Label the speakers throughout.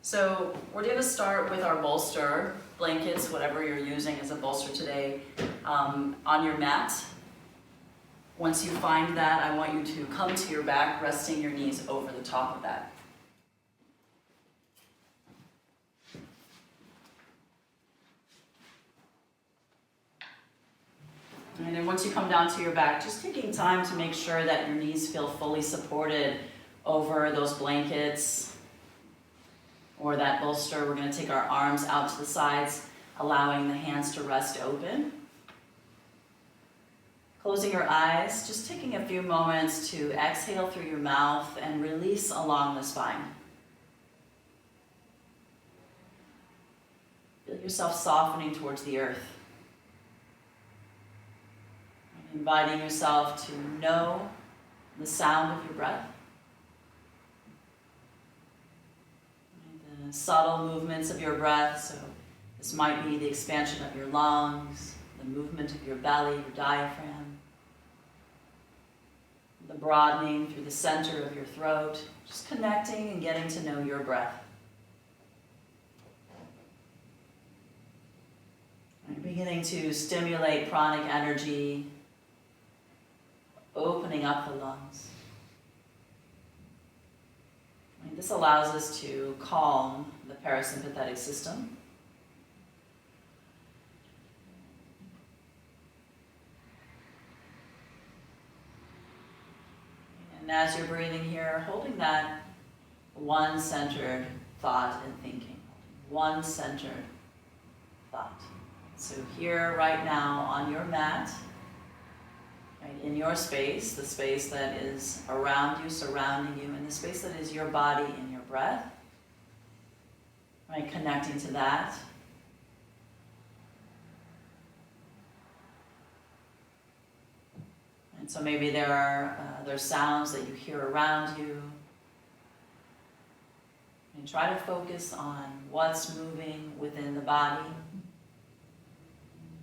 Speaker 1: So we're going to start with our bolster, blankets, whatever you're using as a bolster today, on your mat. Once you find that, I want you to come to your back, resting your knees over the top of that. And then once you come down to your back, just taking time to make sure that your knees feel fully supported over those blankets or that bolster. We're going to take our arms out to the sides, allowing the hands to rest open. Closing your eyes, just taking a few moments to exhale through your mouth and release along the spine. Feel yourself softening towards the earth. Inviting yourself to know the sound of your breath. The subtle movements of your breath. So this might be the expansion of your lungs, the movement of your belly, your diaphragm, the broadening through the center of your throat, just connecting and getting to know your breath. Right, beginning to stimulate pranic energy, opening up the lungs. Right, this allows us to calm the parasympathetic system. And as you're breathing here, holding that one-centered thought and thinking. One-centered thought. So here, right now, on your mat, right, in your space, the space that is around you, surrounding you, and the space that is your body and your breath, right, connecting to that. And so maybe there's sounds that you hear around you. And try to focus on what's moving within the body.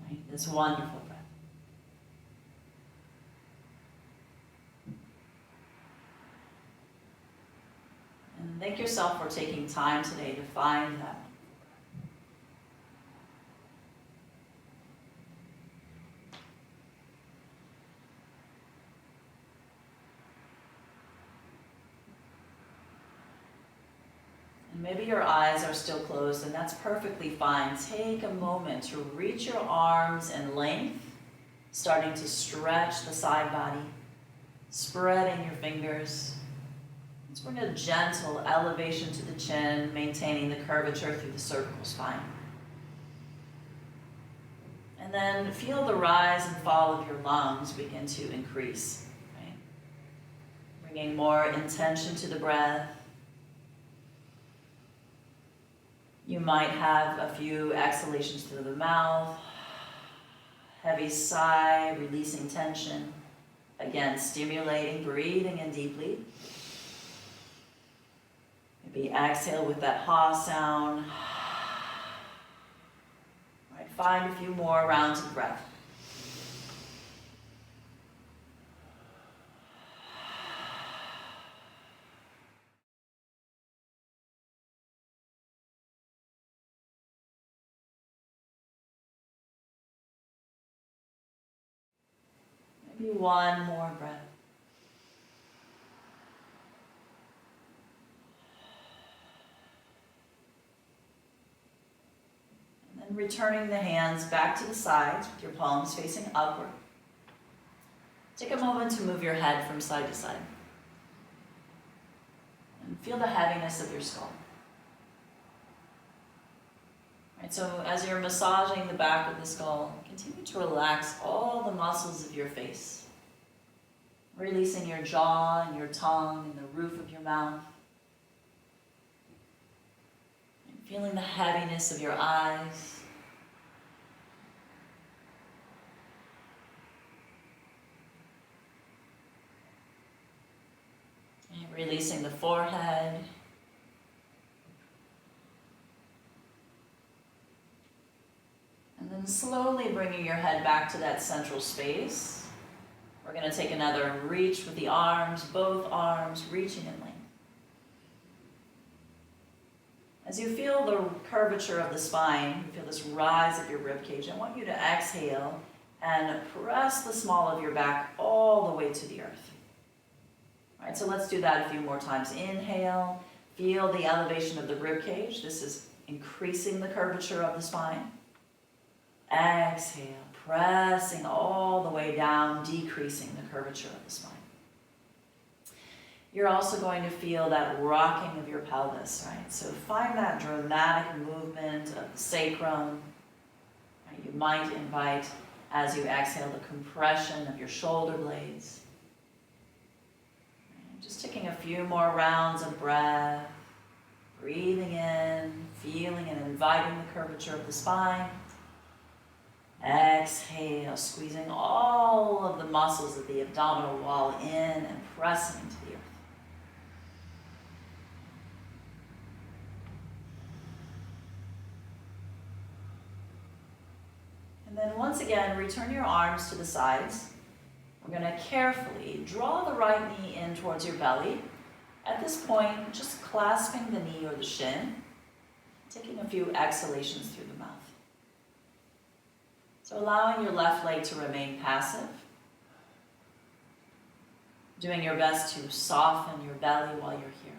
Speaker 1: Right, this wonderful breath. And thank yourself for taking time today to find that. And maybe your eyes are still closed, and that's perfectly fine. Take a moment to reach your arms in length, starting to stretch the side body, spreading your fingers. Let's bring a gentle elevation to the chin, maintaining the curvature through the cervical spine. And then feel the rise and fall of your lungs begin to increase. Right? Bringing more intention to the breath. You might have a few exhalations through the mouth, heavy sigh, releasing tension. Again, stimulating, breathing in deeply. Maybe exhale with that ha sound. All right, find a few more rounds of breath. Maybe one more breath. And returning the hands back to the sides with your palms facing upward. Take a moment to move your head from side to side. And feel the heaviness of your skull. Right, so as you're massaging the back of the skull, continue to relax all the muscles of your face. Releasing your jaw and your tongue and the roof of your mouth. And feeling the heaviness of your eyes. And releasing the forehead. And then slowly bringing your head back to that central space. We're going to take another reach with the arms, both arms reaching in length. As you feel the curvature of the spine, you feel this rise of your rib cage, I want you to exhale and press the small of your back all the way to the earth. All right, so let's do that a few more times. Inhale, feel the elevation of the rib cage. This is increasing the curvature of the spine. Exhale, pressing all the way down, decreasing the curvature of the spine. You're also going to feel that rocking of your pelvis, right? So find that dramatic movement of the sacrum. Right? You might invite, as you exhale, the compression of your shoulder blades. Right? Just taking a few more rounds of breath, breathing in, feeling and inviting the curvature of the spine. Exhale, squeezing all of the muscles of the abdominal wall in and pressing into the earth. And then once again, return your arms to the sides. We're going to carefully draw the right knee in towards your belly. At this point, just clasping the knee or the shin, taking a few exhalations through the mouth. So allowing your left leg to remain passive. Doing your best to soften your belly while you're here.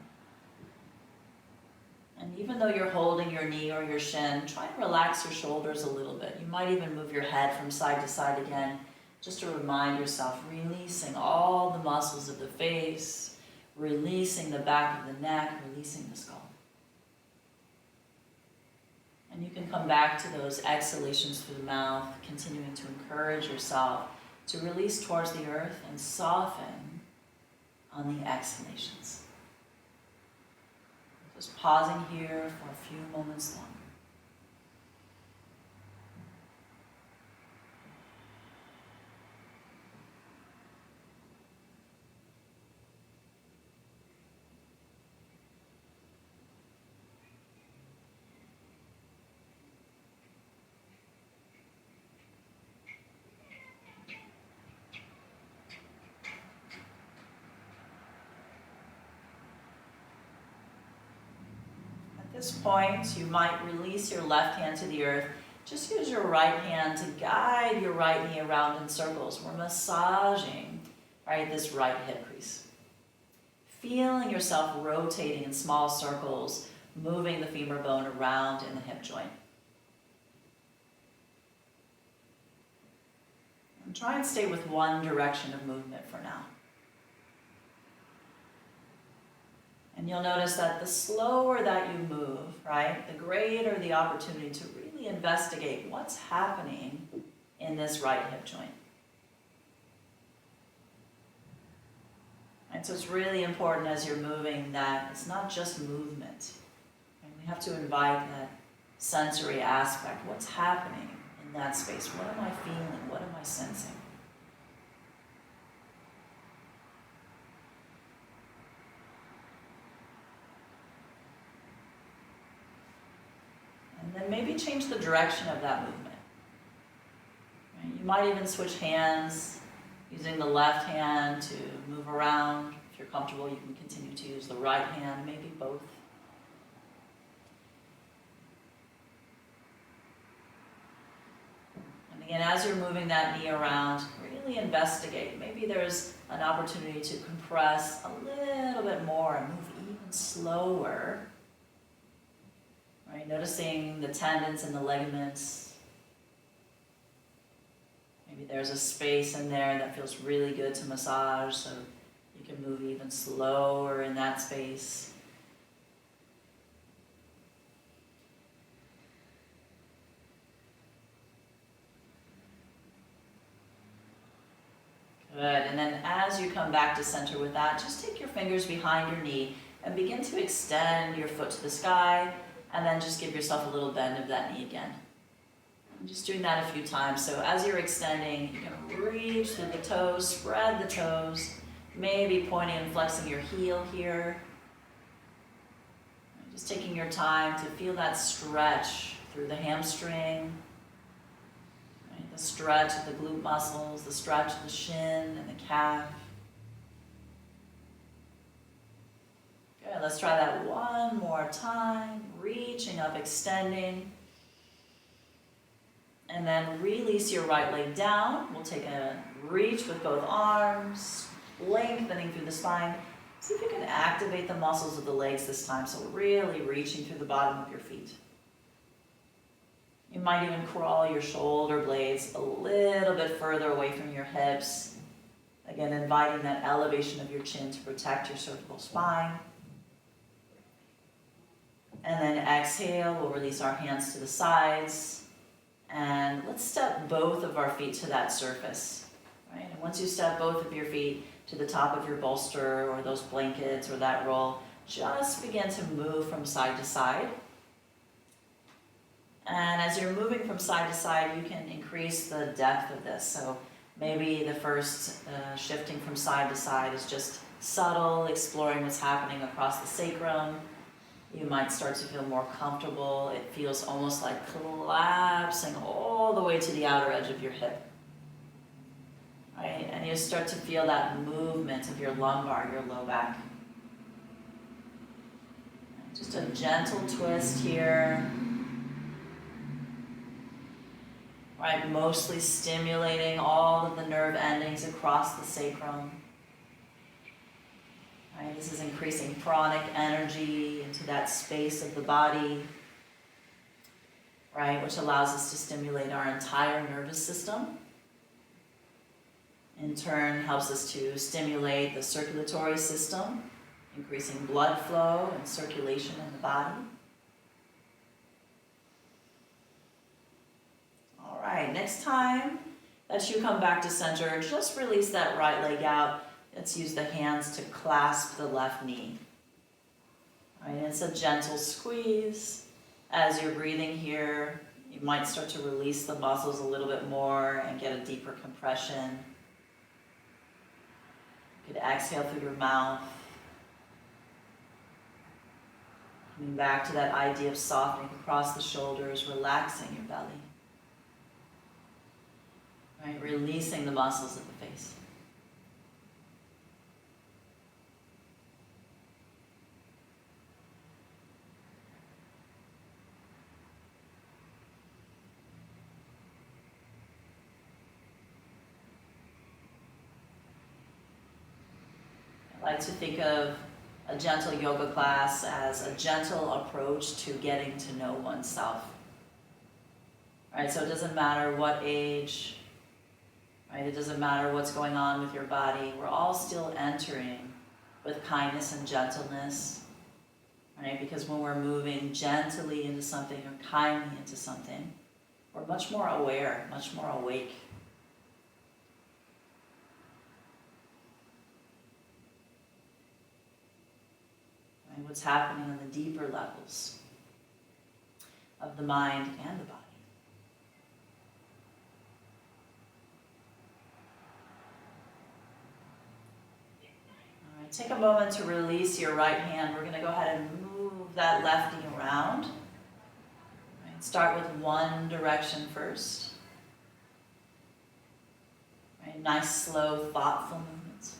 Speaker 1: And even though you're holding your knee or your shin, try and relax your shoulders a little bit. You might even move your head from side to side again, just to remind yourself, releasing all the muscles of the face, releasing the back of the neck, releasing the skull. And you can come back to those exhalations through the mouth, continuing to encourage yourself to release towards the earth and soften on the exhalations. Just pausing here for a few moments longer. At this point, you might release your left hand to the earth. Just use your right hand to guide your right knee around in circles. We're massaging, right, this right hip crease. Feeling yourself rotating in small circles, moving the femur bone around in the hip joint. And try and stay with one direction of movement for now. And you'll notice that the slower that you move, right, the greater the opportunity to really investigate what's happening in this right hip joint. And so it's really important as you're moving that it's not just movement. And we have to invite that sensory aspect. What's happening in that space? What am I feeling? What am I sensing? And then maybe change the direction of that movement. Right? You might even switch hands, using the left hand to move around. If you're comfortable, you can continue to use the right hand, maybe both. And again, as you're moving that knee around, really investigate. Maybe there's an opportunity to compress a little bit more and move even slower. Right, noticing the tendons and the ligaments. Maybe there's a space in there that feels really good to massage, so you can move even slower in that space. Good, and then as you come back to center with that, just take your fingers behind your knee and begin to extend your foot to the sky. And then just give yourself a little bend of that knee again. I'm just doing that a few times. So as you're extending, you can reach through the toes, spread the toes, maybe pointing and flexing your heel here. Just taking your time to feel that stretch through the hamstring, right? The stretch of the glute muscles, the stretch of the shin and the calf. Good, All right, let's try that one more time. Reaching up, extending. And then release your right leg down. We'll take a reach with both arms, lengthening through the spine. See if you can activate the muscles of the legs this time. So really reaching through the bottom of your feet. You might even crawl your shoulder blades a little bit further away from your hips. Again, inviting that elevation of your chin to protect your cervical spine. And then exhale, we'll release our hands to the sides. And let's step both of our feet to that surface, right? And once you step both of your feet to the top of your bolster or those blankets or that roll, just begin to move from side to side. And as you're moving from side to side, you can increase the depth of this. So maybe the first shifting from side to side is just subtle, exploring what's happening across the sacrum. You might start to feel more comfortable. It feels almost like collapsing all the way to the outer edge of your hip. Right? And you start to feel that movement of your lumbar, your low back. Just a gentle twist here. Right, mostly stimulating all of the nerve endings across the sacrum. Right, this is increasing pranic energy into that space of the body, right, which allows us to stimulate our entire nervous system. In turn, helps us to stimulate the circulatory system, increasing blood flow and circulation in the body. All right, next time that you come back to center, just release that right leg out. Let's use the hands to clasp the left knee. All right, it's a gentle squeeze. As you're breathing here, you might start to release the muscles a little bit more and get a deeper compression. You could exhale through your mouth. Coming back to that idea of softening across the shoulders, relaxing your belly. Right, releasing the muscles of the face. I like to think of a gentle yoga class as a gentle approach to getting to know oneself. Right, so it doesn't matter what age, right? It doesn't matter what's going on with your body. We're all still entering with kindness and gentleness, right? Because when we're moving gently into something or kindly into something, we're much more aware, much more awake. Right? What's happening on the deeper levels of the mind and the body. Take a moment to release your right hand. We're going to go ahead and move that left knee around. Right, start with one direction first. Right, nice, slow, thoughtful movements.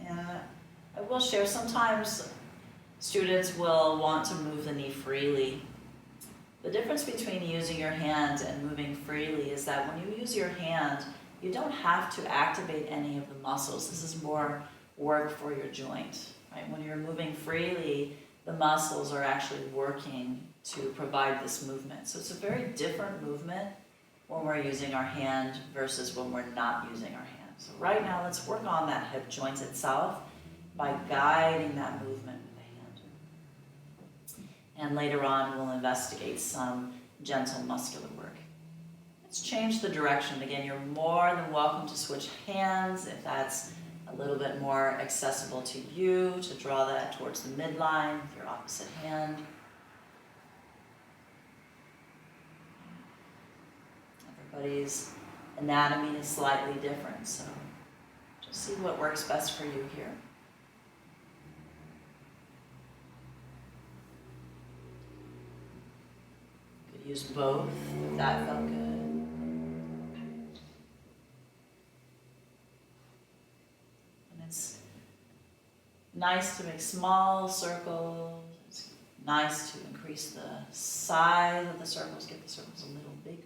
Speaker 1: And I will share, sometimes students will want to move the knee freely. The difference between using your hand and moving freely is that when you use your hand, you don't have to activate any of the muscles. This is more work for your joint. Right? When you're moving freely, the muscles are actually working to provide this movement. So it's a very different movement when we're using our hand versus when we're not using our hand. So right now, let's work on that hip joint itself by guiding that movement. And later on, we'll investigate some gentle muscular work. Let's change the direction. Again, you're more than welcome to switch hands if that's a little bit more accessible to you, to draw that towards the midline with your opposite hand. Everybody's anatomy is slightly different, so just see what works best for you here. Use both if that felt good. It's nice to make small circles. It's nice to increase the size of the circles, get the circles a little bigger.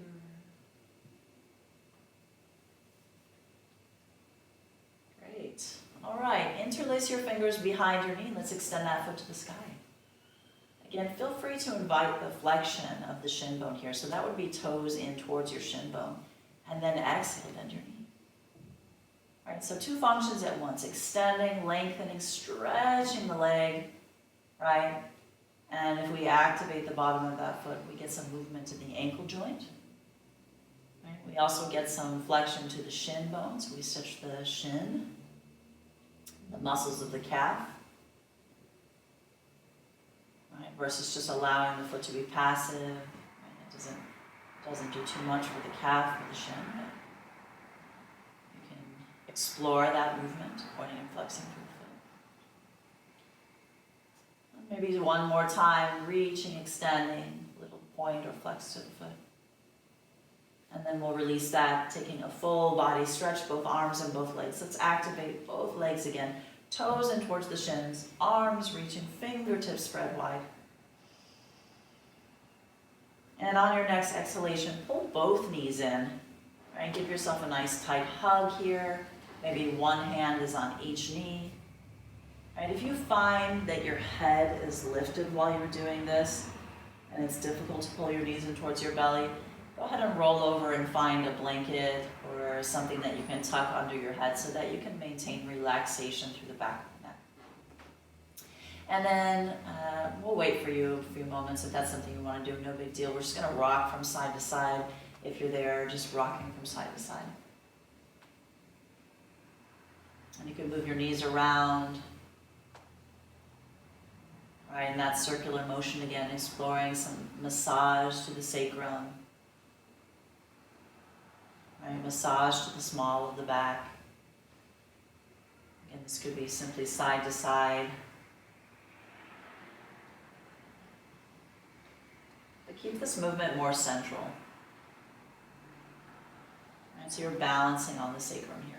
Speaker 1: Great. All right, interlace your fingers behind your knee. Let's extend that foot to the sky. Again, feel free to invite the flexion of the shin bone here. So that would be toes in towards your shin bone. And then exhale, bend your knee. All right, so two functions at once. Extending, lengthening, stretching the leg, right? And if we activate the bottom of that foot, we get some movement in the ankle joint. Right? We also get some flexion to the shin bone. So we stretch the shin, the muscles of the calf. Right, versus just allowing the foot to be passive. Right? It doesn't do too much for the calf or the shin. But you can explore that movement, pointing and flexing through the foot. And maybe one more time, reaching, extending, little point or flex to the foot. And then we'll release that, taking a full body stretch, both arms and both legs. Let's activate both legs again. Toes in towards the shins, arms reaching, fingertips spread wide. And on your next exhalation, pull both knees in. Right? Give yourself a nice tight hug here. Maybe one hand is on each knee. Right? If you find that your head is lifted while you're doing this, and it's difficult to pull your knees in towards your belly, go ahead and roll over and find a blanket or something that you can tuck under your head so that you can maintain relaxation through the back of the neck. And then we'll wait for you a few moments if that's something you want to do, no big deal. We're just going to rock from side to side. If you're there, just rocking from side to side. And you can move your knees around. Right, and that circular motion again, exploring some massage to the sacrum. Right, massage to the small of the back. Again, this could be simply side to side. But keep this movement more central. Right, so you're balancing on the sacrum here.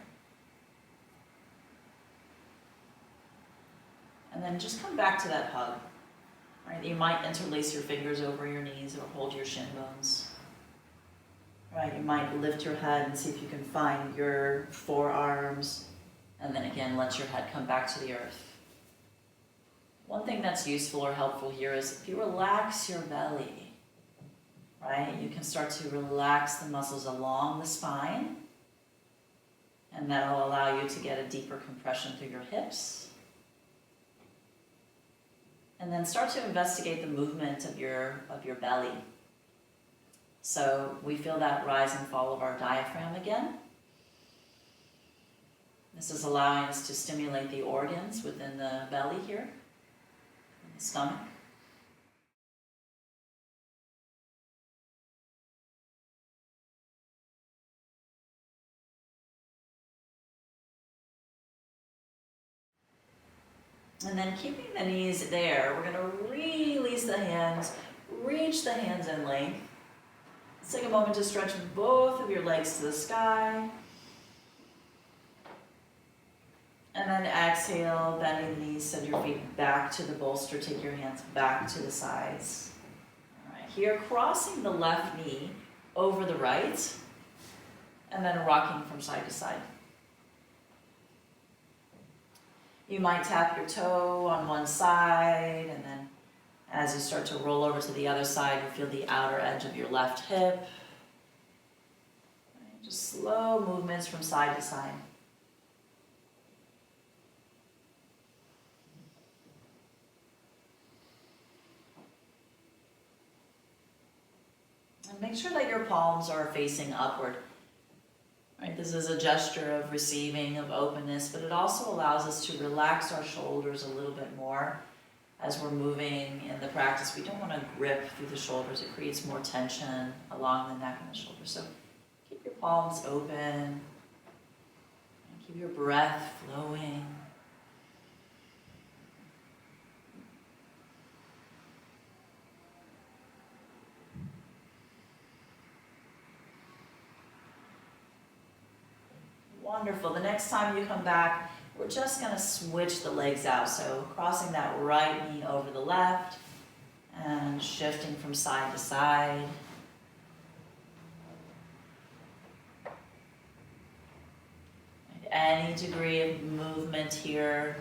Speaker 1: And then just come back to that hug. Right, you might interlace your fingers over your knees or hold your shin bones. Right, you might lift your head and see if you can find your forearms, and then again, let your head come back to the earth. One thing that's useful or helpful here is if you relax your belly, right, you can start to relax the muscles along the spine, and that'll allow you to get a deeper compression through your hips. And then start to investigate the movement of your belly. So we feel that rise and fall of our diaphragm again. This is allowing us to stimulate the organs within the belly here, in the stomach. And then keeping the knees there, we're going to release the hands, reach the hands in length. Let's take a moment to stretch both of your legs to the sky. And then exhale, bending the knees, send your feet back to the bolster, take your hands back to the sides. All right, here crossing the left knee over the right, and then rocking from side to side. You might tap your toe on one side, and then as you start to roll over to the other side, you feel the outer edge of your left hip. Right, just slow movements from side to side. And make sure that your palms are facing upward. Right, this is a gesture of receiving, of openness, but it also allows us to relax our shoulders a little bit more as we're moving in the practice. We don't want to grip through the shoulders. It creates more tension along the neck and the shoulders. So keep your palms open and keep your breath flowing. Wonderful. The next time you come back, we're just going to switch the legs out. So crossing that right knee over the left and shifting from side to side. Any degree of movement here.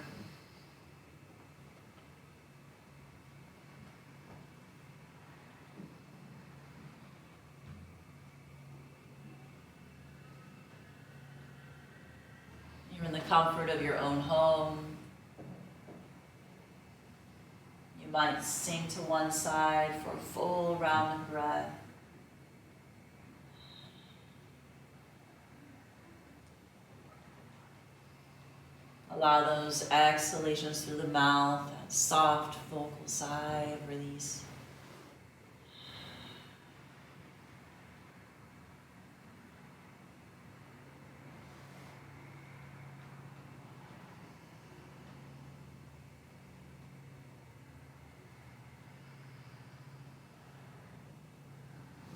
Speaker 1: You're in the comfort of your own home. You might sink to one side for a full round of breath. Allow those exhalations through the mouth, that soft vocal sigh of release.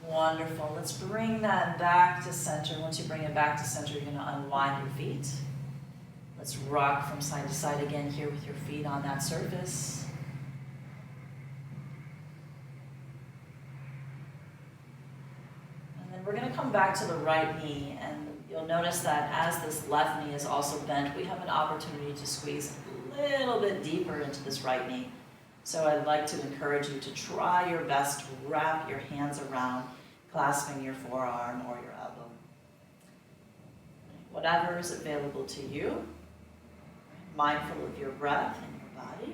Speaker 1: Wonderful. Let's bring that back to center. Once you bring it back to center, you're going to unwind your feet. Let's rock from side to side again here with your feet on that surface. And then we're going to come back to the right knee, and you'll notice that as this left knee is also bent, we have an opportunity to squeeze a little bit deeper into this right knee. So I'd like to encourage you to try your best to wrap your hands around, clasping your forearm or your elbow. Whatever is available to you. Mindful of your breath and your body.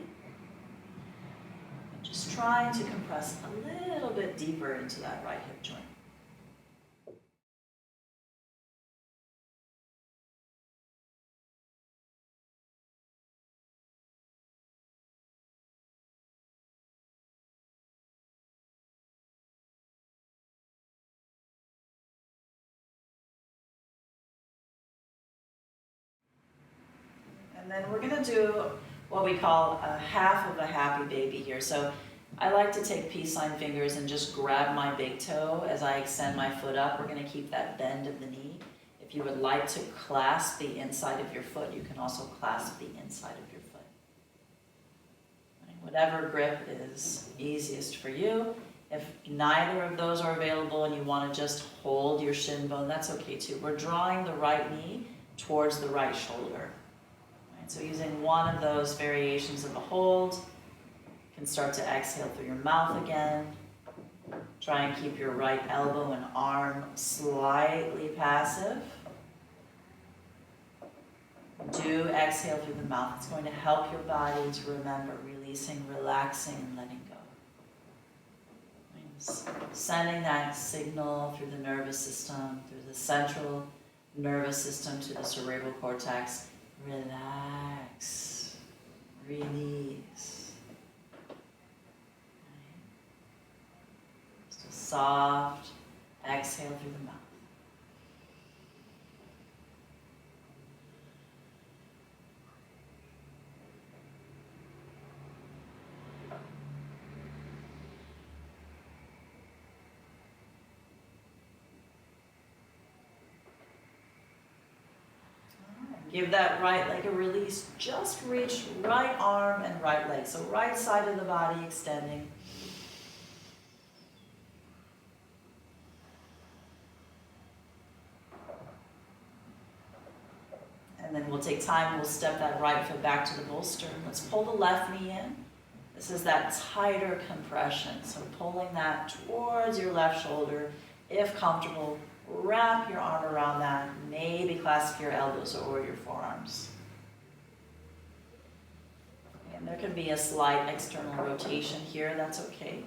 Speaker 1: And just trying to compress a little bit deeper into that right hip joint. And then we're going to do what we call a half of a happy baby here. So I like to take peace sign fingers and just grab my big toe as I extend my foot up. We're going to keep that bend of the knee. If you would like to clasp the inside of your foot, you can also clasp the inside of your foot. Whatever grip is easiest for you. If neither of those are available and you want to just hold your shin bone, that's okay too. We're drawing the right knee towards the right shoulder. So using one of those variations of a hold, you can start to exhale through your mouth again. Try and keep your right elbow and arm slightly passive. Do exhale through the mouth. It's going to help your body to remember releasing, relaxing, and letting go. Sending that signal through the nervous system, through the central nervous system to the cerebral cortex. Relax, release. Just a soft exhale through the mouth. Give that right leg a release. Just reach right arm and right leg. So right side of the body extending. And then we'll take time, we'll step that right foot back to the bolster. Let's pull the left knee in. This is that tighter compression. So pulling that towards your left shoulder, if comfortable. Wrap your arm around that, maybe clasp your elbows or your forearms. And there can be a slight external rotation here, that's okay.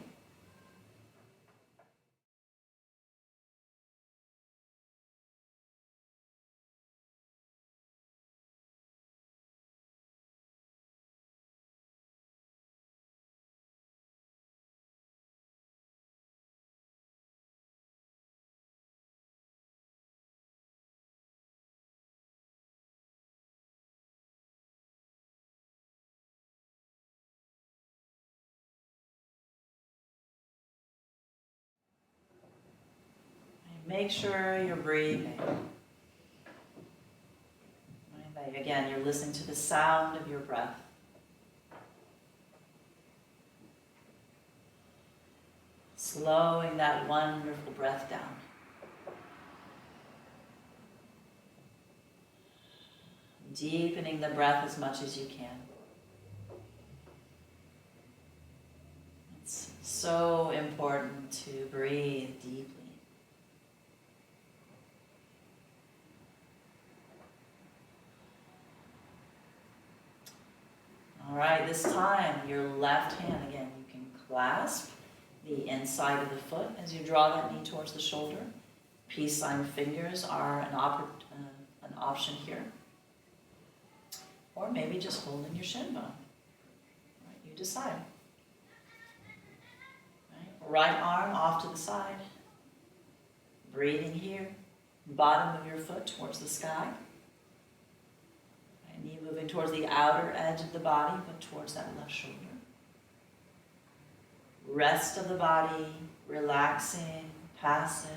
Speaker 1: Make sure you're breathing. Okay, again, you're listening to the sound of your breath. Slowing that wonderful breath down. Deepening the breath as much as you can. It's so important to breathe deeply. All right, this time, your left hand, again, you can clasp the inside of the foot as you draw that knee towards the shoulder. Peace sign fingers are an option here. Or maybe just holding your shin bone. Right, you decide. Right arm off to the side. Breathing here. Bottom of your foot towards the sky. Right, knee moving towards the outer edge of the body, but towards that left shoulder. Rest of the body, relaxing, passive.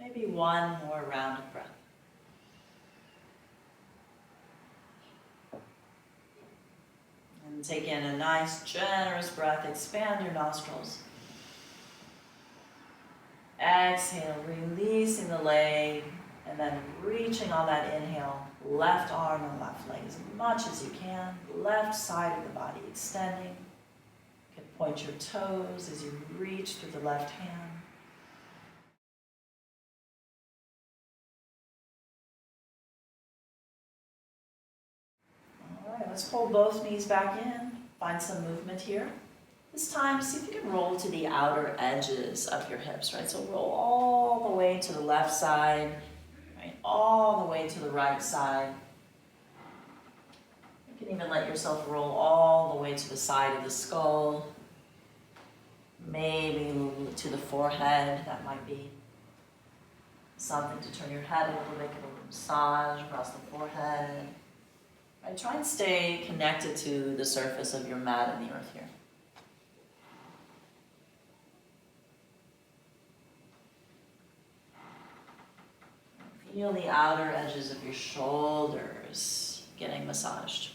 Speaker 1: Maybe one more round of breath. And take in a nice, generous breath. Expand your nostrils. Exhale, releasing the leg, and then reaching on that inhale. Left arm and left leg as much as you can. Left side of the body extending. You can point your toes as you reach through the left hand. Let's pull both knees back in, find some movement here. This time, see if you can roll to the outer edges of your hips, right? So roll all the way to the left side, right? All the way to the right side. You can even let yourself roll all the way to the side of the skull. Maybe to the forehead, that might be something to turn your head a little bit, give a little massage across the forehead. Right, try and stay connected to the surface of your mat and the earth here. Feel the outer edges of your shoulders getting massaged.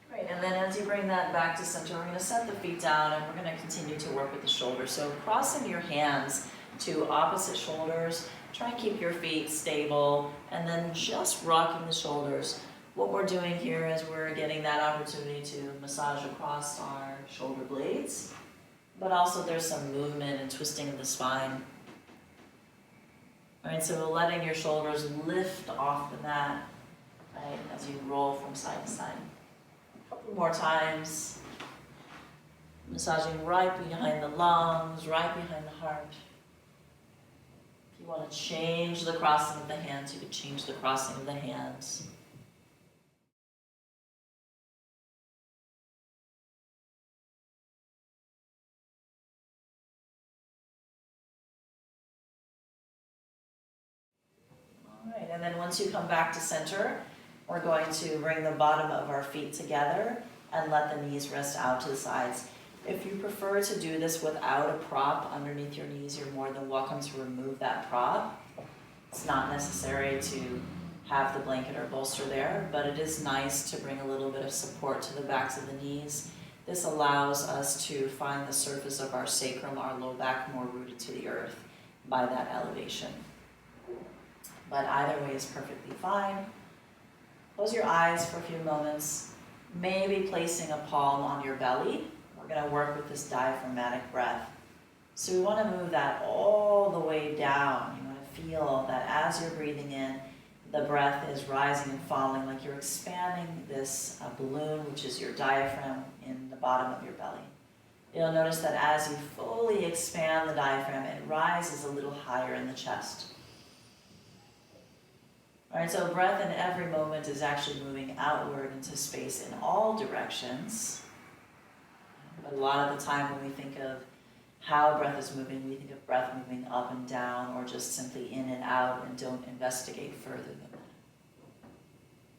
Speaker 1: Great, and then as you bring that back to center, we're going to set the feet down and we're going to continue to work with the shoulders. So crossing your hands to opposite shoulders, try and keep your feet stable, and then just rocking the shoulders. What we're doing here is we're getting that opportunity to massage across our shoulder blades, but also there's some movement and twisting of the spine. All right, so letting your shoulders lift off the mat, right, as you roll from side to side. A couple more times, massaging right behind the lungs, right behind the heart. If you want to change the crossing of the hands, you could change the crossing of the hands. All right, and then once you come back to center, we're going to bring the bottom of our feet together and let the knees rest out to the sides. If you prefer to do this without a prop underneath your knees, you're more than welcome to remove that prop. It's not necessary to have the blanket or bolster there, but it is nice to bring a little bit of support to the backs of the knees. This allows us to find the surface of our sacrum, our low back, more rooted to the earth by that elevation. But either way is perfectly fine. Close your eyes for a few moments, maybe placing a palm on your belly. We're going to work with this diaphragmatic breath. So we want to move that all the way down. You want to feel that as you're breathing in, the breath is rising and falling, like you're expanding this balloon, which is your diaphragm in the bottom of your belly. You'll notice that as you fully expand the diaphragm, it rises a little higher in the chest. All right, so breath in every moment is actually moving outward into space in all directions. But a lot of the time when we think of how breath is moving, we think of breath moving up and down or just simply in and out and don't investigate further than that.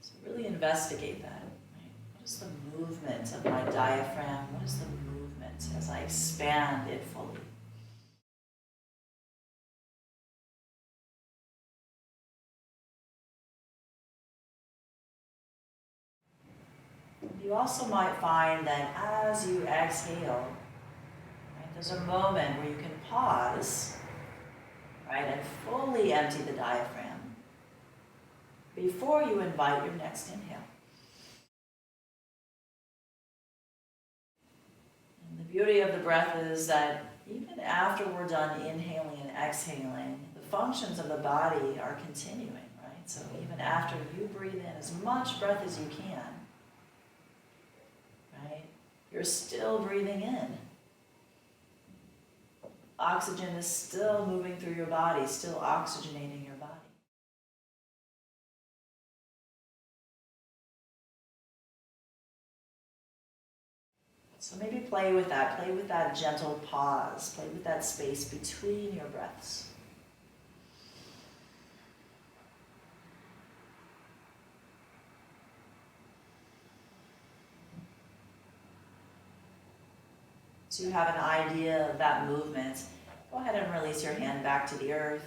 Speaker 1: So really investigate that. Right? What is the movement of my diaphragm? What is the movement as I expand it fully? You also might find that as you exhale, right, there's a moment where you can pause, right, and fully empty the diaphragm before you invite your next inhale. And the beauty of the breath is that even after we're done inhaling and exhaling, the functions of the body are continuing, right? So even after you breathe in as much breath as you can, right, you're still breathing in. Oxygen is still moving through your body, still oxygenating your body. So maybe play with that gentle pause, play with that space between your breaths. So you have an idea of that movement. Go ahead and release your hand back to the earth.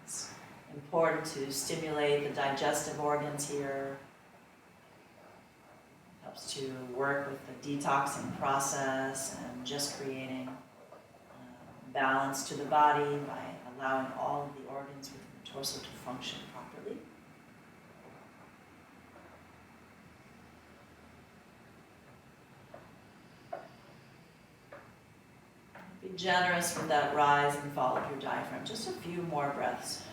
Speaker 1: It's important to stimulate the digestive organs here. It helps to work with the detoxing process and just creating balance to the body by allowing all of the organs within the torso to function properly. Be generous with that rise and fall of your diaphragm. Just a few more breaths.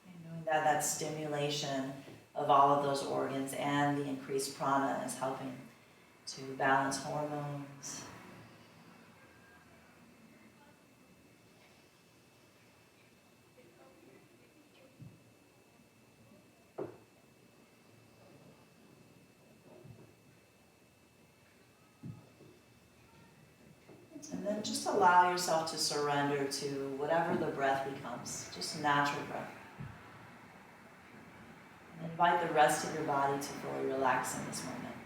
Speaker 1: And knowing that that stimulation of all of those organs and the increased prana is helping to balance hormones. And then just allow yourself to surrender to whatever the breath becomes, just natural breath. And invite the rest of your body to fully relax in this moment.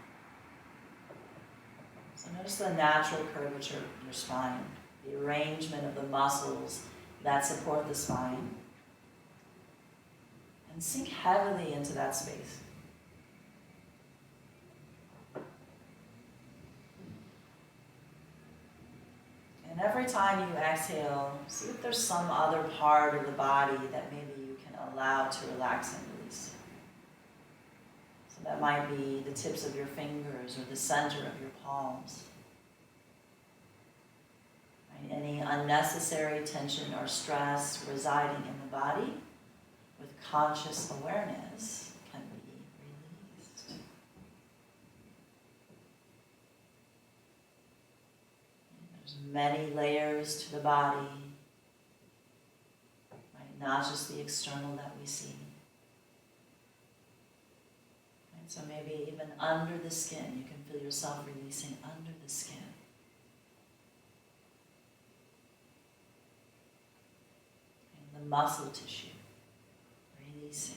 Speaker 1: So notice the natural curvature of your spine, the arrangement of the muscles that support the spine. And sink heavily into that space. And every time you exhale, see if there's some other part of the body that maybe you can allow to relax and release. So that might be the tips of your fingers or the center of your palms. Right? Any unnecessary tension or stress residing in the body with conscious awareness can be released. There's many layers to the body, right? Not just the external that we see. Right? So maybe even under the skin, you can feel yourself releasing under the skin. And the muscle tissue, releasing.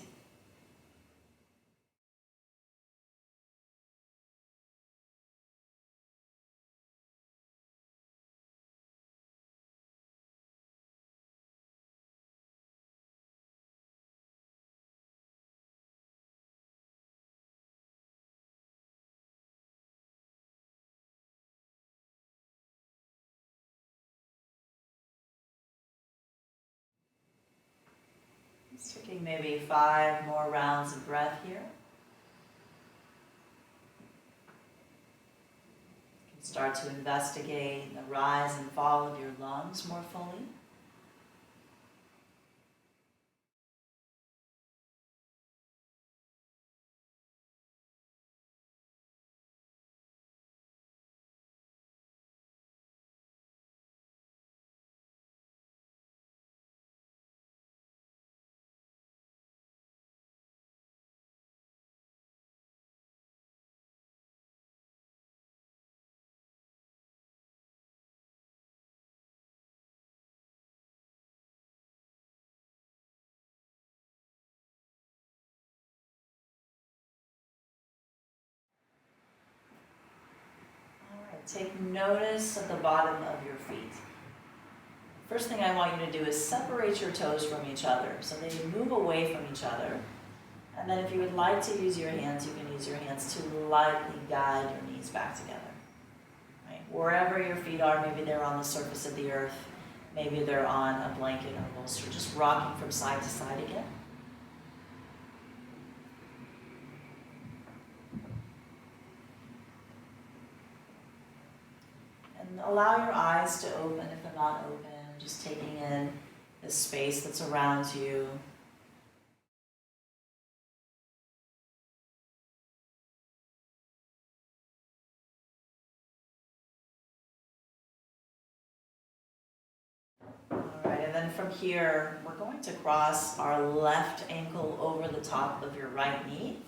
Speaker 1: Taking maybe 5 more rounds of breath here. You can start to investigate the rise and fall of your lungs more fully. Take notice of the bottom of your feet. First thing I want you to do is separate your toes from each other so they move away from each other. And then if you would like to use your hands, you can use your hands to lightly guide your knees back together. Right? Wherever your feet are, maybe they're on the surface of the earth, maybe they're on a blanket or bolster, just rocking from side to side again. Allow your eyes to open if they're not open, just taking in the space that's around you. All right, and then from here, we're going to cross our left ankle over the top of your right knee.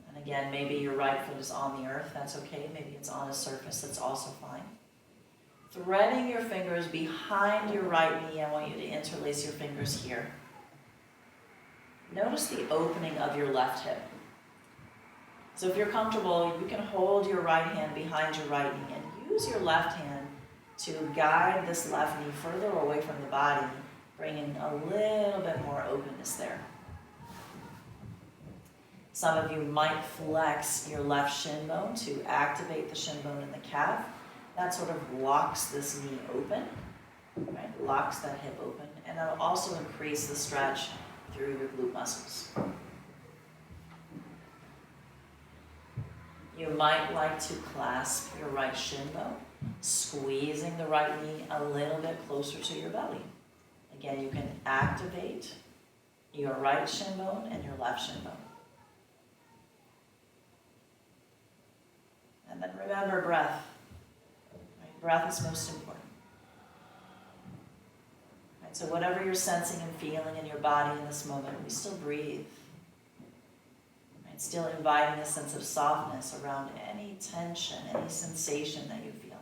Speaker 1: And again, maybe your right foot is on the earth, that's okay. Maybe it's on a surface, that's also fine. Threading your fingers behind your right knee, I want you to interlace your fingers here. Notice the opening of your left hip. So if you're comfortable, you can hold your right hand behind your right knee and use your left hand to guide this left knee further away from the body, bringing a little bit more openness there. Some of you might flex your left shin bone to activate the shin bone in the calf. That sort of locks this knee open, right? Locks that hip open, and that'll also increase the stretch through your glute muscles. You might like to clasp your right shin bone, squeezing the right knee a little bit closer to your belly. Again, you can activate your right shin bone and your left shin bone. And then remember breath. Right? Breath is most important. Right? So whatever you're sensing and feeling in your body in this moment, we still breathe. Right? Still inviting a sense of softness around any tension, any sensation that you feel.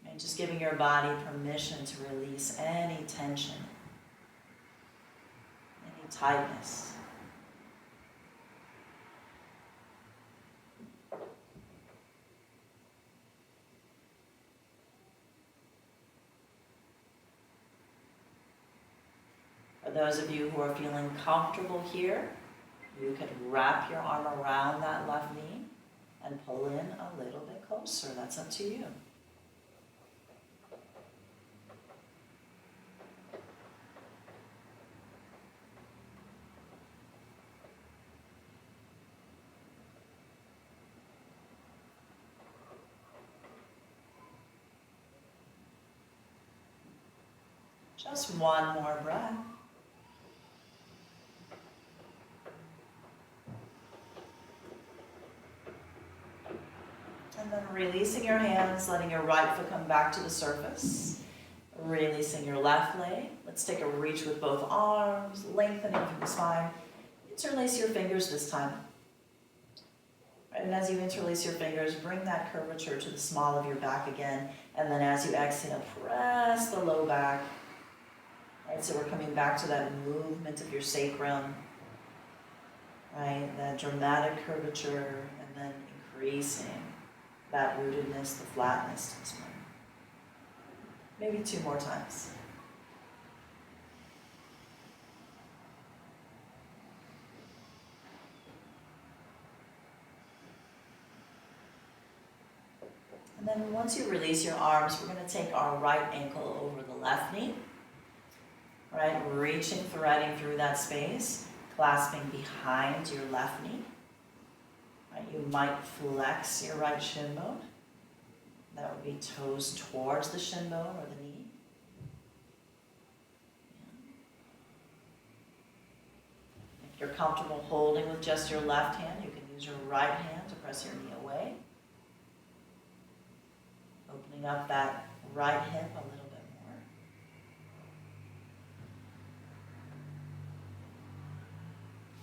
Speaker 1: Right? Just giving your body permission to release any tension, any tightness. For those of you who are feeling comfortable here, you can wrap your arm around that left knee and pull in a little bit closer. That's up to you. Just one more breath. And then releasing your hands, letting your right foot come back to the surface. Releasing your left leg. Let's take a reach with both arms, lengthening through the spine. Interlace your fingers this time. And as you interlace your fingers, bring that curvature to the small of your back again. And then as you exhale, press the low back. Right, so we're coming back to that movement of your sacrum. Right, that dramatic curvature, and then increasing that rootedness, the flatness to the spine. Maybe 2 more times. And then once you release your arms, we're going to take our right ankle over the left knee. Right, reaching, threading through that space, clasping behind your left knee. Right, you might flex your right shin bone. That would be toes towards the shin bone or the knee. If you're comfortable holding with just your left hand, you can use your right hand to press your knee away. Opening up that right hip a little bit more.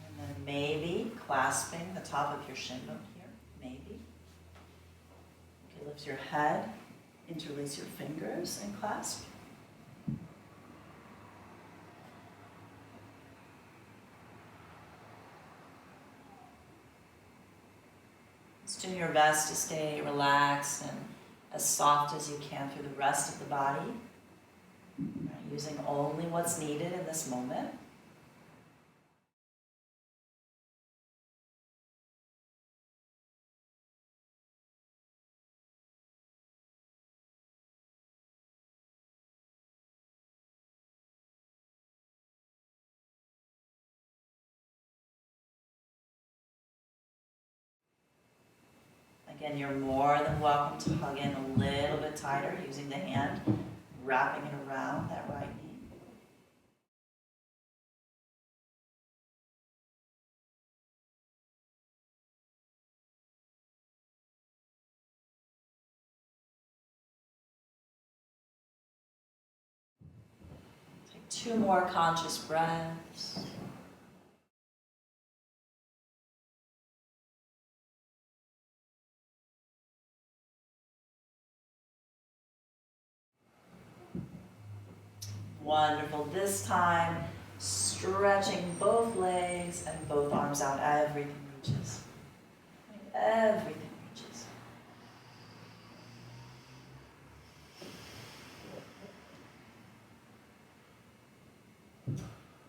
Speaker 1: And then maybe clasping the top of your shin bone here, maybe. Okay, lift your head, interlace your fingers and clasp. Just do your best to stay relaxed and as soft as you can through the rest of the body, right, using only what's needed in this moment. Again, you're more than welcome to hug in a little bit tighter using the hand, wrapping it around that right knee. Take 2 more conscious breaths. Wonderful. This time, stretching both legs and both arms out. Everything reaches. Everything reaches.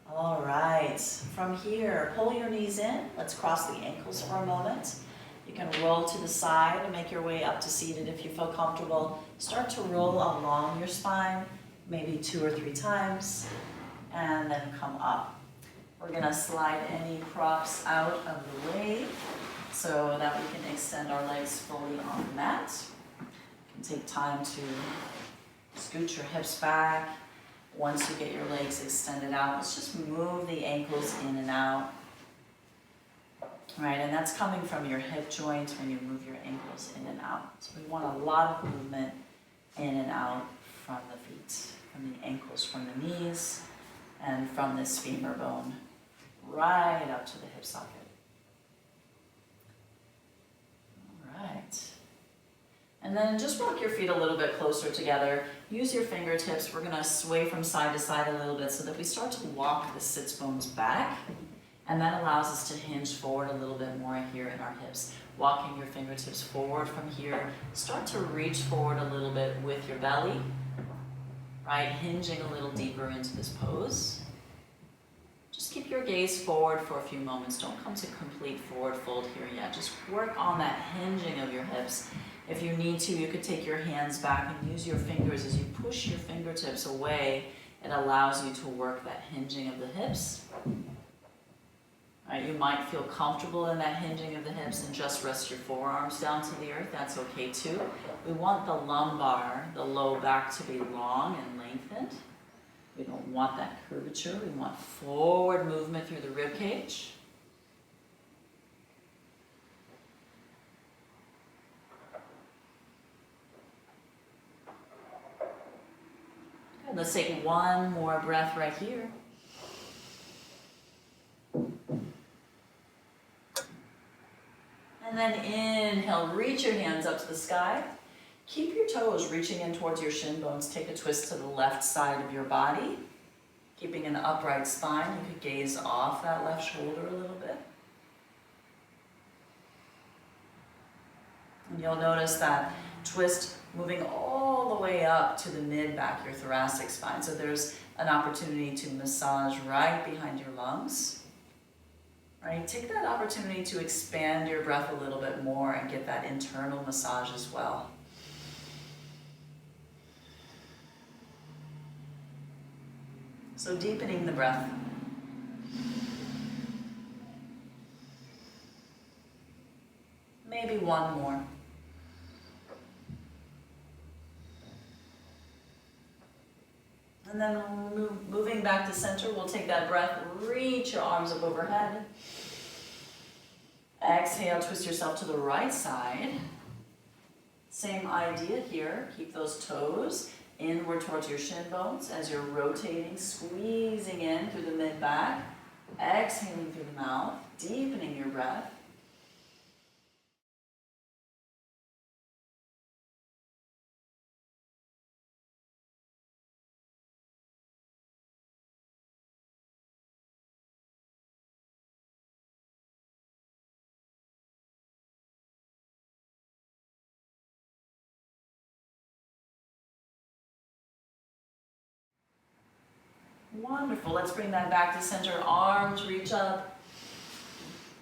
Speaker 1: All right. From here, pull your knees in. Let's cross the ankles for a moment. You can roll to the side and make your way up to seated if you feel comfortable. Start to roll along your spine, maybe 2 or 3 times, and then come up. We're going to slide any props out of the way so that we can extend our legs fully on the mat. You can take time to scoot your hips back. Once you get your legs extended out, let's just move the ankles in and out. Right, and that's coming from your hip joint when you move your ankles in and out. So we want a lot of movement in and out from the feet, from the ankles, from the knees, and from this femur bone, right up to the hip socket. All right. And then just rock your feet a little bit closer together. Use your fingertips. We're going to sway from side to side a little bit so that we start to walk the sits bones back. And that allows us to hinge forward a little bit more here in our hips. Walking your fingertips forward from here. Start to reach forward a little bit with your belly. Right, hinging a little deeper into this pose. Just keep your gaze forward for a few moments. Don't come to complete forward fold here yet. Just work on that hinging of your hips. If you need to, you could take your hands back and use your fingers as you push your fingertips away. It allows you to work that hinging of the hips. Right, you might feel comfortable in that hinging of the hips and just rest your forearms down to the earth. That's okay too. We want the lumbar, the low back, to be long and lengthened. We don't want that curvature. We want forward movement through the rib cage. Good. Let's take one more breath right here. And then inhale, reach your hands up to the sky. Keep your toes reaching in towards your shin bones. Take a twist to the left side of your body. Keeping an upright spine, you could gaze off that left shoulder a little bit. And you'll notice that twist moving all the way up to the mid-back, your thoracic spine. So there's an opportunity to massage right behind your lungs. Right? Take that opportunity to expand your breath a little bit more and get that internal massage as well. So deepening the breath. Maybe one more. And then moving back to center, we'll take that breath, reach your arms up overhead. Exhale, twist yourself to the right side. Same idea here. Keep those toes inward towards your shin bones as you're rotating, squeezing in through the mid-back, exhaling through the mouth, deepening your breath. Wonderful. Let's bring that back to center. Arms reach up.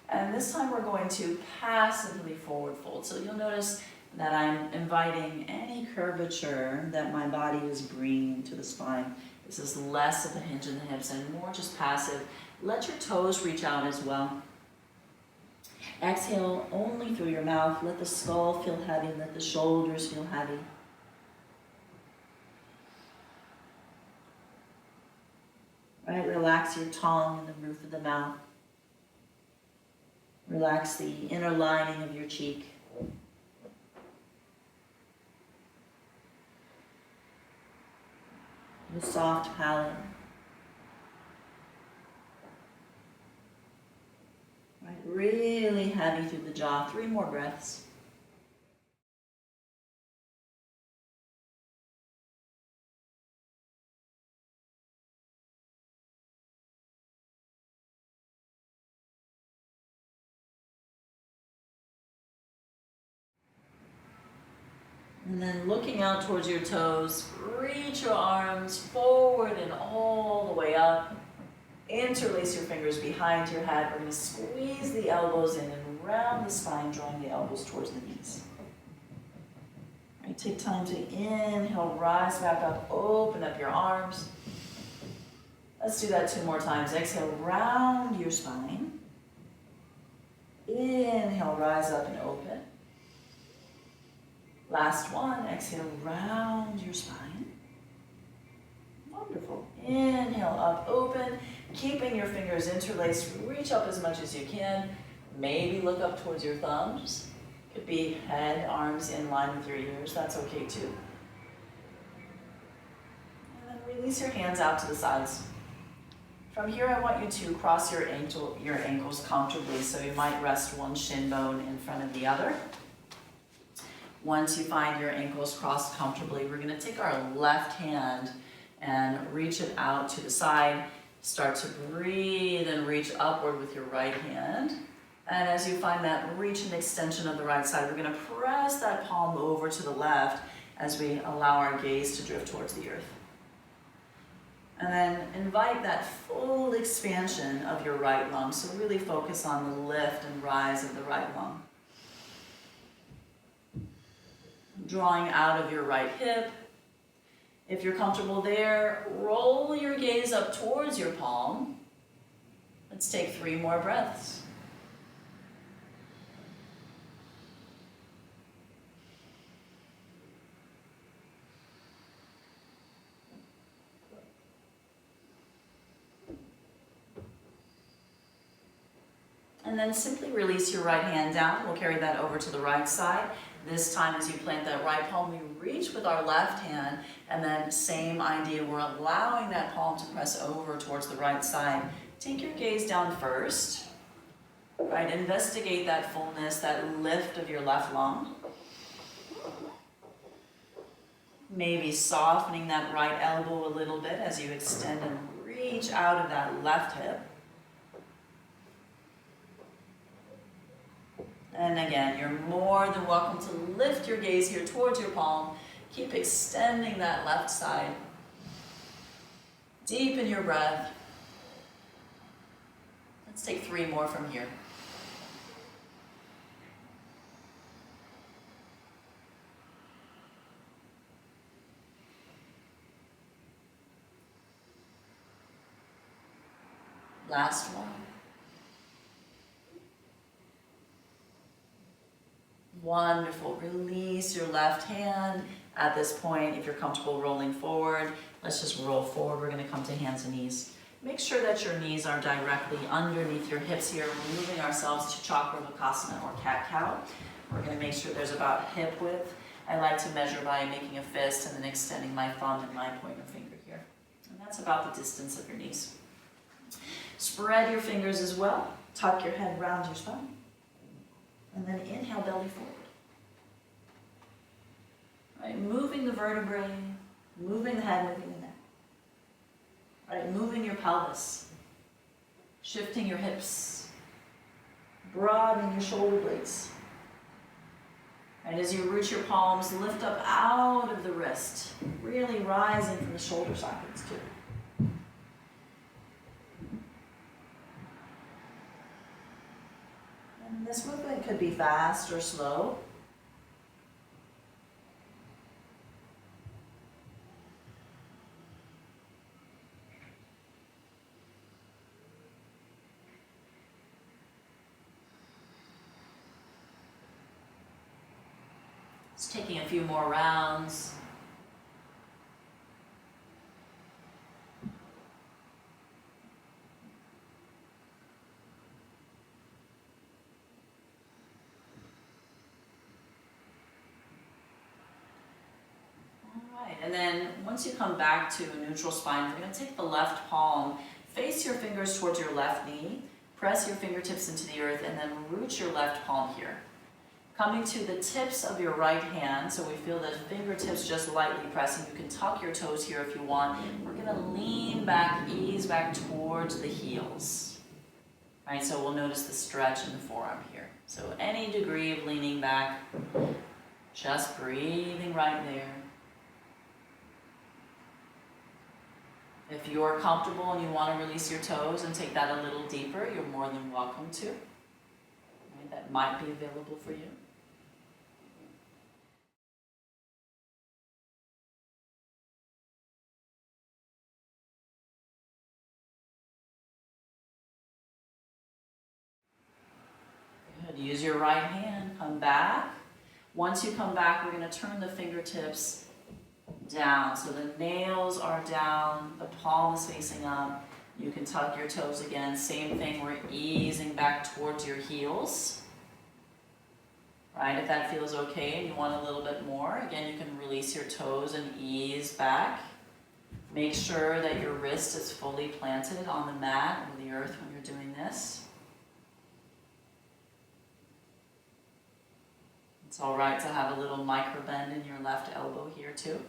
Speaker 1: And this time we're going to passively forward fold. So you'll notice that I'm inviting any curvature that my body is bringing to the spine. This is less of a hinge in the hips and more just passive. Let your toes reach out as well. Exhale only through your mouth. Let the skull feel heavy. Let the shoulders feel heavy. Right, relax your tongue and the roof of the mouth. Relax the inner lining of your cheek. The soft palate. Right, really heavy through the jaw. 3 more breaths. And then looking out towards your toes, reach your arms forward and all the way up. Interlace your fingers behind your head. We're going to squeeze the elbows in and round the spine, drawing the elbows towards the knees. All right, take time to inhale, rise back up, open up your arms. Let's do that 2 more times. Exhale, round your spine. Inhale, rise up and open. Last one, exhale, round your spine. Wonderful. Inhale, up, open. Keeping your fingers interlaced, reach up as much as you can. Maybe look up towards your thumbs. Could be head, arms in line with your ears. That's okay too. And then release your hands out to the sides. From here, I want you to cross your ankles comfortably, so you might rest one shin bone in front of the other. Once you find your ankles crossed comfortably, we're going to take our left hand and reach it out to the side. Start to breathe and reach upward with your right hand. And as you find that reach and extension of the right side, we're going to press that palm over to the left as we allow our gaze to drift towards the earth. And then invite that full expansion of your right lung. So really focus on the lift and rise of the right lung. Drawing out of your right hip. If you're comfortable there, roll your gaze up towards your palm. Let's take 3 more breaths. And then simply release your right hand down. We'll carry that over to the right side. This time as you plant that right palm, we reach with our left hand, and then same idea, we're allowing that palm to press over towards the right side. Take your gaze down first, right? Investigate that fullness, that lift of your left lung. Maybe softening that right elbow a little bit as you extend and reach out of that left hip. And again, you're more than welcome to lift your gaze here towards your palm. Keep extending that left side. Deepen your breath. Let's take 3 more from here. Last one. Wonderful. Release your left hand. At this point, if you're comfortable rolling forward, let's just roll forward. We're going to come to hands and knees. Make sure that your knees are directly underneath your hips here. We're moving ourselves to Parvat Asana or cat-cow. We're going to make sure there's about hip width. I like to measure by making a fist and then extending my thumb and my pointer finger here. And that's about the distance of your knees. Spread your fingers as well. Tuck your head around your spine. And then inhale, belly forward. Right, moving the vertebrae, moving the head, moving the neck. Right, moving your pelvis, shifting your hips, broadening your shoulder blades. Right, as you root your palms, lift up out of the wrist, really rising from the shoulder sockets too. And this movement could be fast or slow. Just taking a few more rounds. And then once you come back to a neutral spine, we're going to take the left palm, face your fingers towards your left knee, press your fingertips into the earth, and then root your left palm here. Coming to the tips of your right hand, so we feel the fingertips just lightly pressing. You can tuck your toes here if you want. We're going to lean back, ease back towards the heels. Right, so we'll notice the stretch in the forearm here. So any degree of leaning back, just breathing right there. If you're comfortable and you want to release your toes and take that a little deeper, you're more than welcome to. Right, that might be available for you. Good. Use your right hand, come back. Once you come back, we're going to turn the fingertips down. So the nails are down, the palm is facing up. You can tuck your toes again. Same thing, we're easing back towards your heels. Right, if that feels okay and you want a little bit more, again, you can release your toes and ease back. Make sure that your wrist is fully planted on the mat or the earth when you're doing this. It's all right to have a little micro bend in your left elbow here too.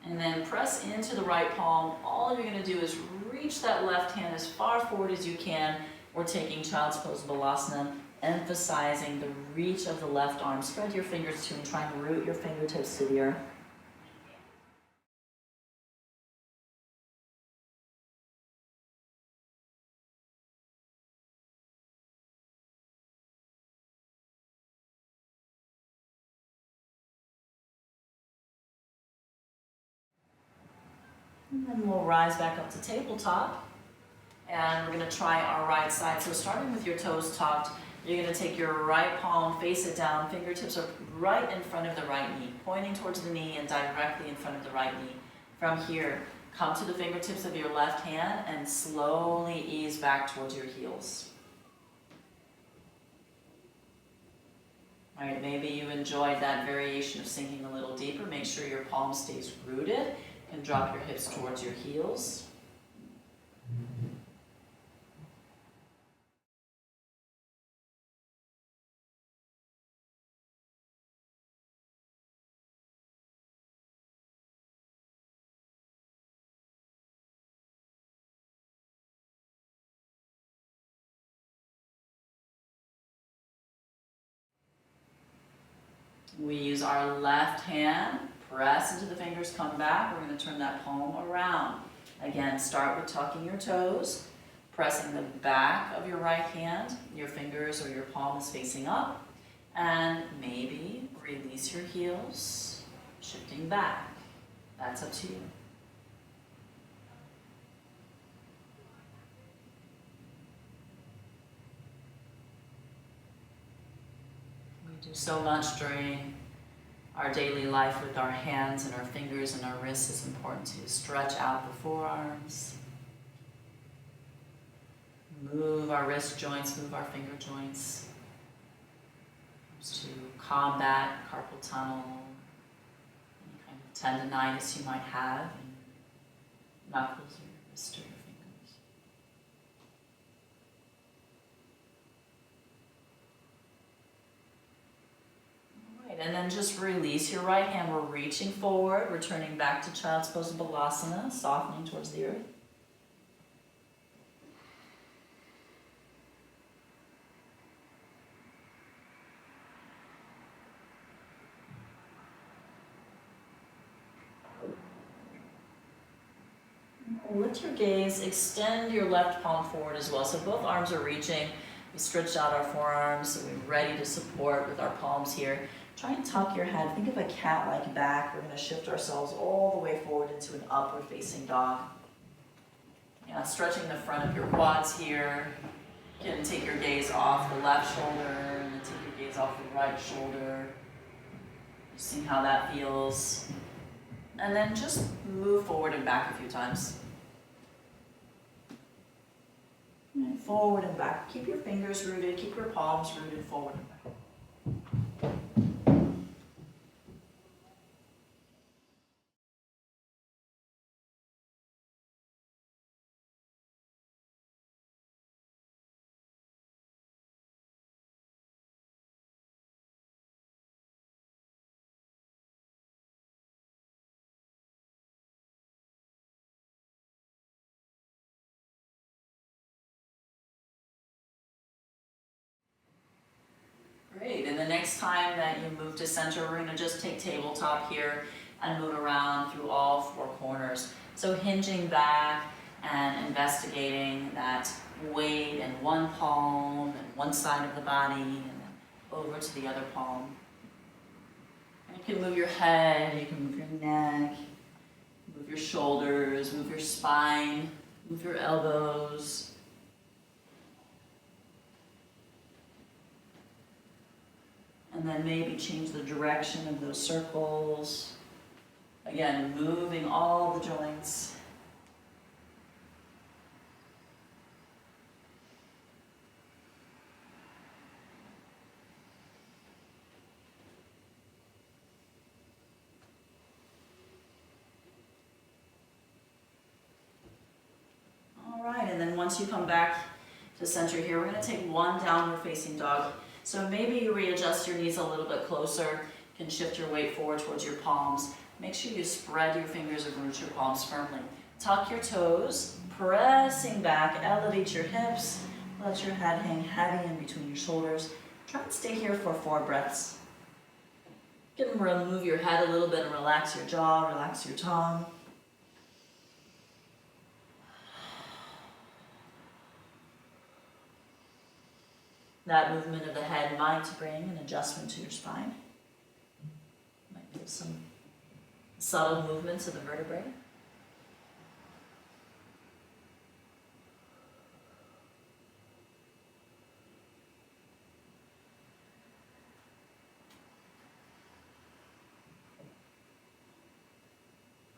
Speaker 1: And then press into the right palm. All you're going to do is reach that left hand as far forward as you can. We're taking Child's Pose Balasana, emphasizing the reach of the left arm. Spread your fingers too and try and root your fingertips to the earth. And then we'll rise back up to tabletop. And we're going to try our right side. So starting with your toes tucked, you're going to take your right palm, face it down, fingertips are right in front of the right knee, pointing towards the knee and directly in front of the right knee. From here, come to the fingertips of your left hand and slowly ease back towards your heels. All right, maybe you enjoyed that variation of sinking a little deeper. Make sure your palm stays rooted and drop your hips towards your heels. We use our left hand, press into the fingers, come back. We're going to turn that palm around. Again, start with tucking your toes, pressing the back of your right hand. Your fingers or your palm is facing up. And maybe Release your heels, shifting back. That's up to you. We do so much during our daily life with our hands and our fingers and our wrists. It's important to stretch out the forearms. Move our wrist joints, move our finger joints. To combat carpal tunnel, any kind of tendonitis you might have in your knuckles or your wrist or your fingers. All right, and then just release your right hand. We're reaching forward, returning back to Child's Pose Balasana, softening towards the earth. Lift your gaze, extend your left palm forward as well. So both arms are reaching. We stretched out our forearms, so we're ready to support with our palms here. Try and tuck your head. Think of a cat-like back. We're going to shift ourselves all the way forward into an upward facing dog. Yeah, stretching the front of your quads here. You can take your gaze off the left shoulder and then take your gaze off the right shoulder. Just seeing how that feels. And then just move forward and back a few times. And forward and back. Keep your fingers rooted, keep your palms rooted, forward and back. Great, and the next time that you move to center, we're gonna just take tabletop here and move around through all four corners. So hinging back and investigating that weight in one palm and one side of the body and then over to the other palm. And you can move your head, you can move your neck, move your shoulders, move your spine, move your elbows. And then maybe change the direction of those circles. Again, moving all the joints. All right, and then once you come back to center here, we're going to take one downward facing dog. So maybe you readjust your knees a little bit closer, you can shift your weight forward towards your palms. Make sure you spread your fingers and root your palms firmly. Tuck your toes, pressing back, elevate your hips, let your head hang heavy in between your shoulders. Try and stay here for 4 breaths. You can remove your head a little bit and relax your jaw, relax your tongue. That movement of the head might bring an adjustment to your spine. Might feel some subtle movements of the vertebrae.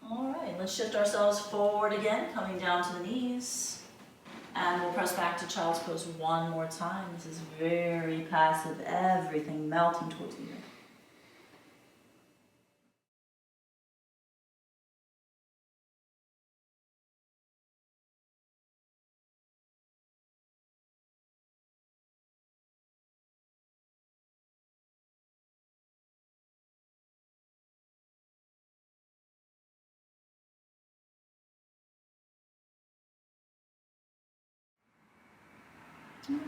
Speaker 1: All right, let's shift ourselves forward again, coming down to the knees. And we'll press back to Child's Pose one more time. This is very passive, everything melting towards the earth.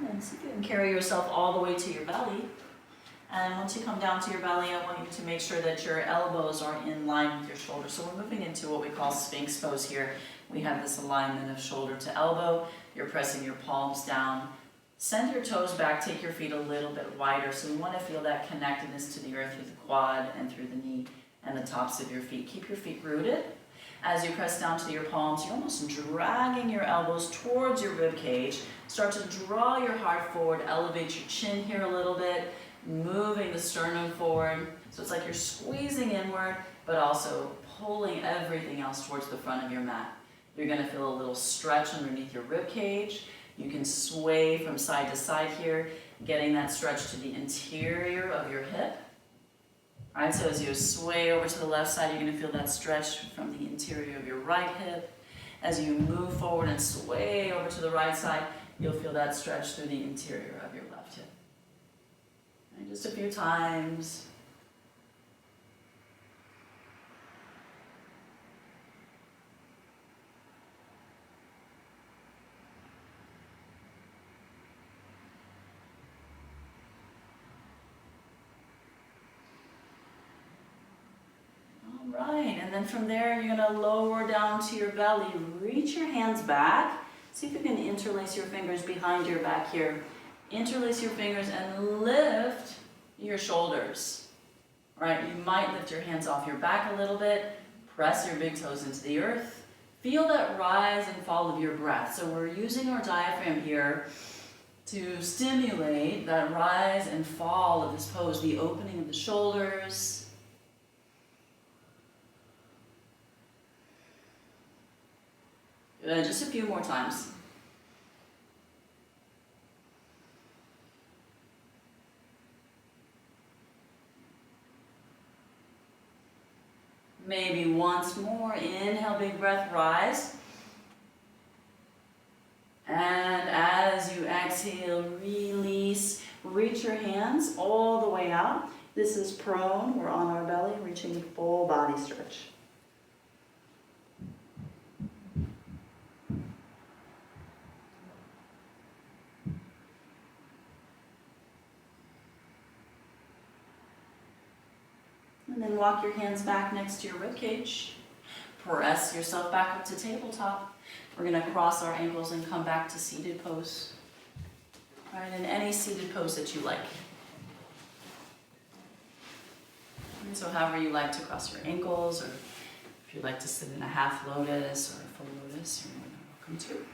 Speaker 1: And see if you can carry yourself all the way to your belly. And once you come down to your belly, I want you to make sure that your elbows are in line with your shoulders. So we're moving into what we call Sphinx Pose here. We have this alignment of shoulder to elbow. You're pressing your palms down Send your toes back, take your feet a little bit wider. So we want to feel that connectedness to the earth through the quad and through the knee and the tops of your feet. Keep your feet rooted. As you press down to your palms, you're almost dragging your elbows towards your rib cage. Start to draw your heart forward, elevate your chin here a little bit, moving the sternum forward. So it's like you're squeezing inward, but also pulling everything else towards the front of your mat. You're going to feel a little stretch underneath your rib cage. You can sway from side to side here, getting that stretch to the interior of your hip. All right, so as you sway over to the left side, you're going to feel that stretch from the interior of your right hip. As you move forward and sway over to the right side, you'll feel that stretch through the interior of your left hip. And just a few times. Right, and then from there you're going to lower down to your belly, reach your hands back. See if you can interlace your fingers behind your back here. Interlace your fingers and lift your shoulders. All right, you might lift your hands off your back a little bit, press your big toes into the earth. Feel that rise and fall of your breath. So we're using our diaphragm here to stimulate that rise and fall of this pose, the opening of the shoulders. Just a few more times. Maybe once more. Inhale, big breath, rise. And as you exhale, release. Reach your hands all the way out. This is prone. We're on our belly, reaching full body stretch. And then walk your hands back next to your ribcage. Press yourself back up to tabletop. We're going to cross our ankles and come back to seated pose. All right, in any seated pose that you like. And so however you like to cross your ankles, or if you'd like to sit in a half lotus or a full lotus, you're more than welcome to.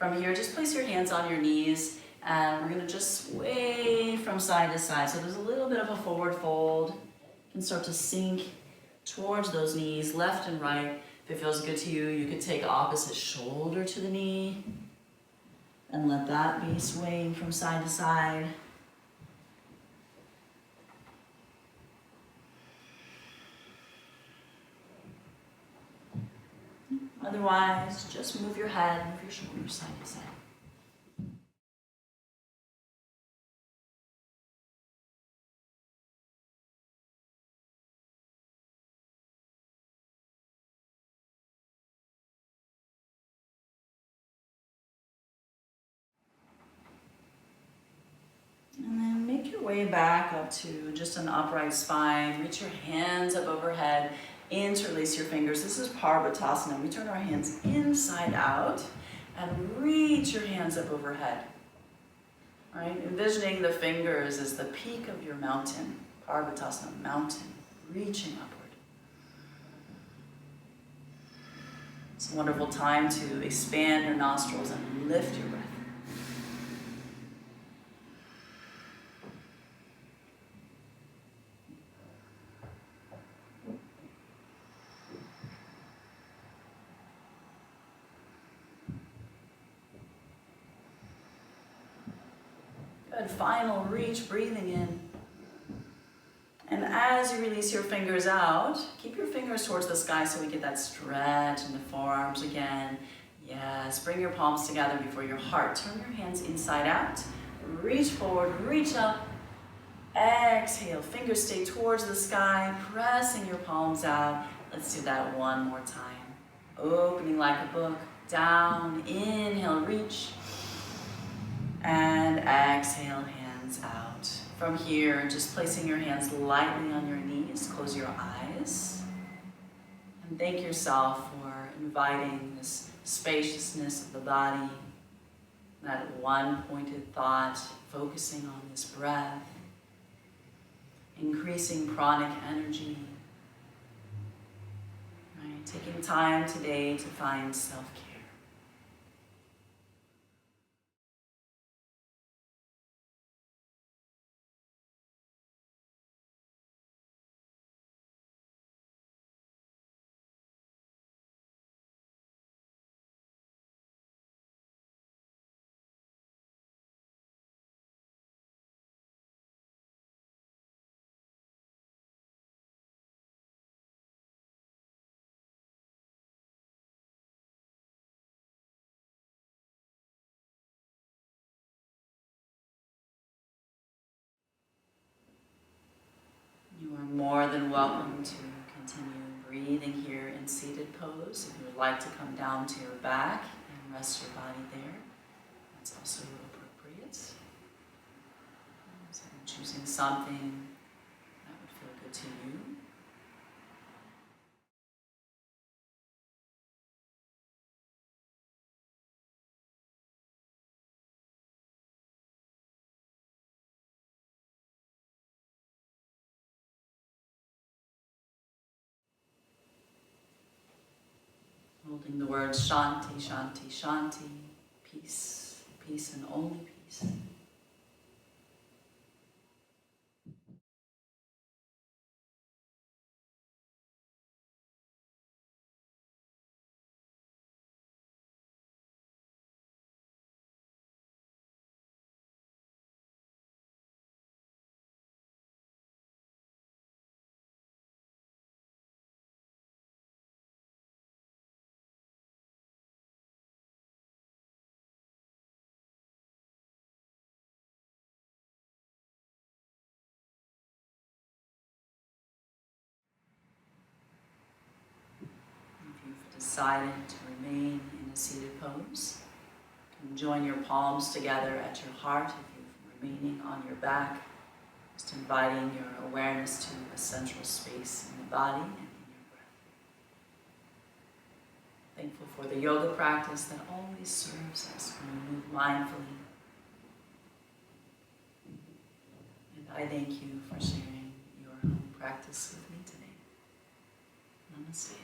Speaker 1: From here, just place your hands on your knees, and we're going to just sway from side to side. So there's a little bit of a forward fold. You can start to sink towards those knees, left and right. If it feels good to you, you could take opposite shoulder to the knee and let that be swaying from side to side. Otherwise, just move your head, move your shoulders side to side. And then make your way back up to just an upright spine. Reach your hands up overhead. Interlace your fingers. This is Parvat Asana. We turn our hands inside out and reach your hands up overhead. All right? Envisioning the fingers as the peak of your mountain. Parvat Asana, mountain, reaching upward. It's a wonderful time to expand your nostrils and lift your breath. Good, final reach, breathing in. And as you release your fingers out, keep your fingers towards the sky so we get that stretch in the forearms again. Yes, bring your palms together before your heart. Turn your hands inside out. Reach forward, reach up. Exhale, fingers stay towards the sky, pressing your palms out. Let's do that one more time. Opening like a book, down, inhale, reach. And exhale, hands out. From here, just placing your hands lightly on your knees, close your eyes. And thank yourself for inviting this spaciousness of the body That one pointed thought, focusing on this breath, increasing pranic energy. Right? Taking time today to find self-care. You are more than welcome to continue breathing here in seated pose. If you would like to come down to your back and rest your body there, that's also appropriate. So choosing something that would feel good to you. Holding the words Shanti, Shanti, Shanti, peace, peace and only peace. If you've decided to remain in a seated pose, you can join your palms together at your heart if you're remaining on your back, just inviting your awareness to a central space in the body and in your breath. Thankful for the yoga practice that always serves us when we move mindfully. And I thank you for sharing your own practice with me today. Namaste.